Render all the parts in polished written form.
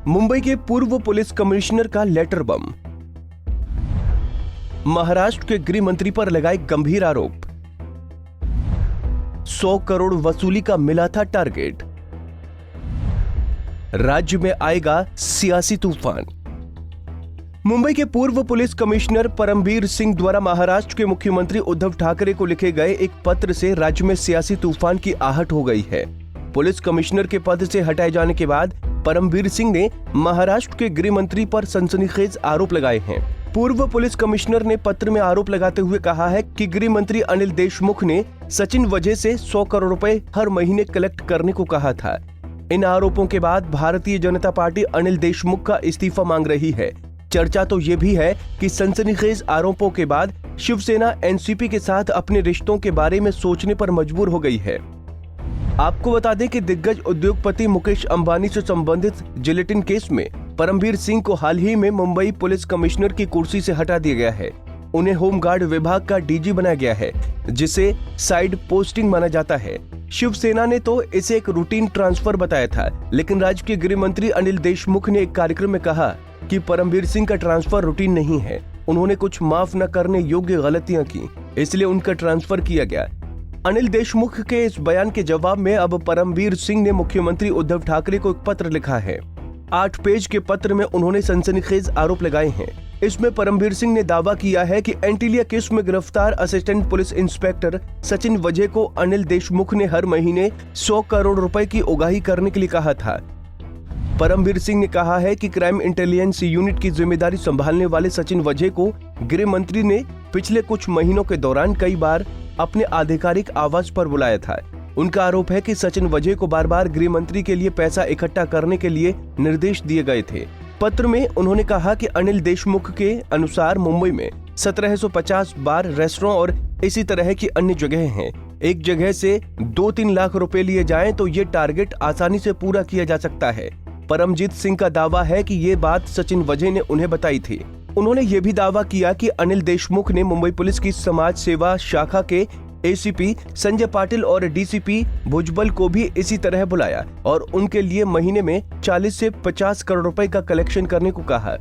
मुंबई के पूर्व police commissioner का लेटर बम। महाराष्ट्र के गृह मंत्री पर लगाए गंभीर आरोप। 100 करोड़ वसूली का मिला था टारगेट। राज्य में आएगा सियासी तूफान। मुंबई के पूर्व पुलिस कमिश्नर परमबीर सिंह द्वारा महाराष्ट्र के मुख्यमंत्री उद्धव ठाकरे को लिखे गए एक पत्र से राज्य में सियासी तूफान की आहट हो गई है। पुलिस कमिश्नर के पद से हटाए जाने के बाद परमबीर सिंह ने महाराष्ट्र के गृह मंत्री पर सनसनीखेज आरोप लगाए हैं। पूर्व पुलिस कमिश्नर ने पत्र में आरोप लगाते हुए कहा है कि गृह मंत्री अनिल देशमुख ने सचिन वजह से 100 करोड़ रुपए हर महीने कलेक्ट करने को कहा था। इन आरोपों के बाद भारतीय जनता पार्टी अनिल देशमुख का इस्तीफा मांग रही है। चर्चा तो ये भी है कि सनसनीखेज आरोपों के बाद शिवसेना एनसीपी के साथ अपने रिश्तों के बारे में सोचने पर मजबूर हो गई है। आपको बता दें कि दिग्गज उद्योगपति मुकेश अंबानी से संबंधित जिलेटिन केस में परमबीर सिंह को हाल ही में मुंबई पुलिस कमिश्नर की कुर्सी से हटा दिया गया है। उन्हें होमगार्ड विभाग का डीजी बनाया गया है, जिसे साइड पोस्टिंग माना जाता है। शिवसेना ने तो इसे एक रूटीन ट्रांसफर बताया था, लेकिन राज्य के गृह मंत्री अनिल देशमुख ने एक कार्यक्रम में कहा कि परमबीर सिंह का ट्रांसफर रूटीन नहीं है। उन्होंने कुछ माफ न करने योग्य गलतियां की, इसलिए उनका ट्रांसफर किया गया। अनिल देशमुख के इस बयान के जवाब में अब परमबीर सिंह ने मुख्यमंत्री उद्धव ठाकरे को एक पत्र लिखा है। 8 पेज के पत्र में उन्होंने सनसनीखेज आरोप लगाए हैं। इसमें परमबीर सिंह ने दावा किया है कि एंटीलिया केस में गिरफ्तार असिस्टेंट पुलिस इंस्पेक्टर सचिन वजह को अनिल देशमुख ने हर महीने 100 करोड़ रुपए की उगाही करने के लिए कहा था। परमबीर सिंह ने कहा है कि क्राइम इंटेलिजेंस यूनिट की जिम्मेदारी संभालने वाले सचिन वजह को गृह मंत्री ने पिछले कुछ महीनों के दौरान कई बार अपने आधिकारिक आवास पर बुलाया था। उनका आरोप है कि सचिन वजह को बार बार गृह मंत्री के लिए पैसा इकट्ठा करने के लिए निर्देश दिए गए थे। पत्र में उन्होंने कहा कि अनिल देशमुख के अनुसार मुंबई में 1750 बार, रेस्टोरेंट और इसी तरह की अन्य जगह हैं। एक जगह से 2-3 लाख रुपए लिए जाएं तो ये टारगेट आसानी से पूरा किया जा सकता है। परमजीत सिंह का दावा है कि ये बात सचिन वजह ने उन्हें बताई थी। उन्होंने ये भी दावा किया कि अनिल देशमुख ने मुंबई पुलिस की समाज सेवा शाखा के एसीपी संजय पाटिल और डीसीपी भुजबल को भी इसी तरह बुलाया और उनके लिए महीने में 40 से 50 करोड़ रुपए का कलेक्शन करने को कहा।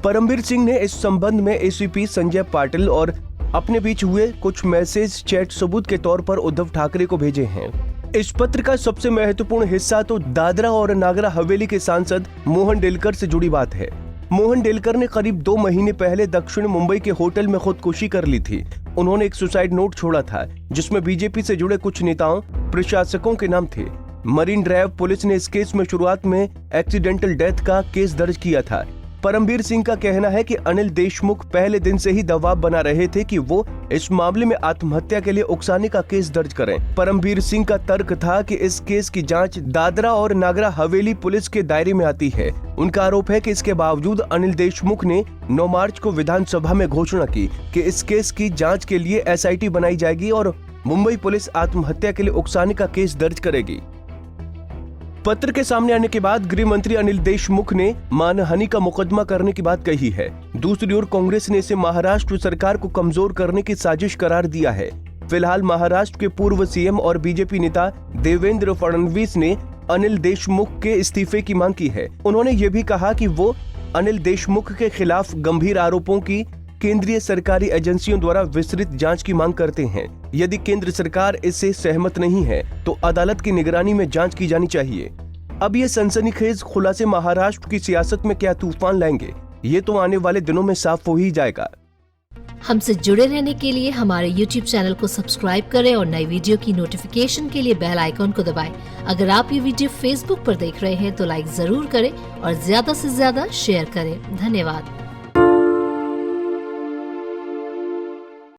परमबीर सिंह ने इस संबंध में एसीपी संजय पाटिल और अपने बीच हुए कुछ मैसेज चैट सबूत के तौर पर उद्धव ठाकरे को भेजे हैं। इस पत्र का सबसे महत्वपूर्ण हिस्सा तो दादरा और नागर हवेली के सांसद मोहन डेलकर से जुड़ी बात है। मोहन डेलकर ने करीब 2 महीने पहले दक्षिण मुंबई के होटल में खुदकुशी कर ली थी। उन्होंने एक सुसाइड नोट छोड़ा था, जिसमें बीजेपी से जुड़े कुछ नेताओं, प्रशासकों के नाम थे। मरीन ड्राइव पुलिस ने इस केस में शुरुआत में एक्सीडेंटल डेथ का केस दर्ज किया था। परमबीर सिंह का कहना है कि अनिल देशमुख पहले दिन से ही दबाव बना रहे थे कि वो इस मामले में आत्महत्या के लिए उकसाने का केस दर्ज करें। परमबीर सिंह का तर्क था कि इस केस की जांच दादरा और नागर हवेली पुलिस के दायरे में आती है। उनका आरोप है कि इसके बावजूद अनिल देशमुख ने 9 मार्च को विधानसभा में घोषणा की कि इस केस की जाँच के लिए SIT बनाई जाएगी और मुंबई पुलिस आत्महत्या के लिए उकसाने का केस दर्ज करेगी। पत्र के सामने आने के बाद गृह मंत्री अनिल देशमुख ने मानहानि का मुकदमा करने की बात कही है। दूसरी ओर कांग्रेस ने इसे महाराष्ट्र सरकार को कमजोर करने की साजिश करार दिया है। फिलहाल महाराष्ट्र के पूर्व सीएम और बीजेपी नेता देवेंद्र फडणवीस ने अनिल देशमुख के इस्तीफे की मांग की है। उन्होंने ये भी कहा कि वो अनिल देशमुख के खिलाफ गंभीर आरोपों की केंद्रीय सरकारी एजेंसियों द्वारा विस्तृत जांच की मांग करते हैं। यदि केंद्र सरकार इससे सहमत नहीं है तो अदालत की निगरानी में जांच की जानी चाहिए। अब ये सनसनीखेज खुलासे महाराष्ट्र की सियासत में क्या तूफान लाएंगे, ये तो आने वाले दिनों में साफ हो ही जाएगा। हमसे जुड़े रहने के लिए हमारे YouTube चैनल को सब्सक्राइब करें और नई वीडियो की नोटिफिकेशन के लिए बेल आइकॉन को दबाएं। अगर आप ये वीडियो Facebook पर देख रहे हैं तो लाइक जरूर करें और ज्यादा से ज्यादा शेयर करें। धन्यवाद।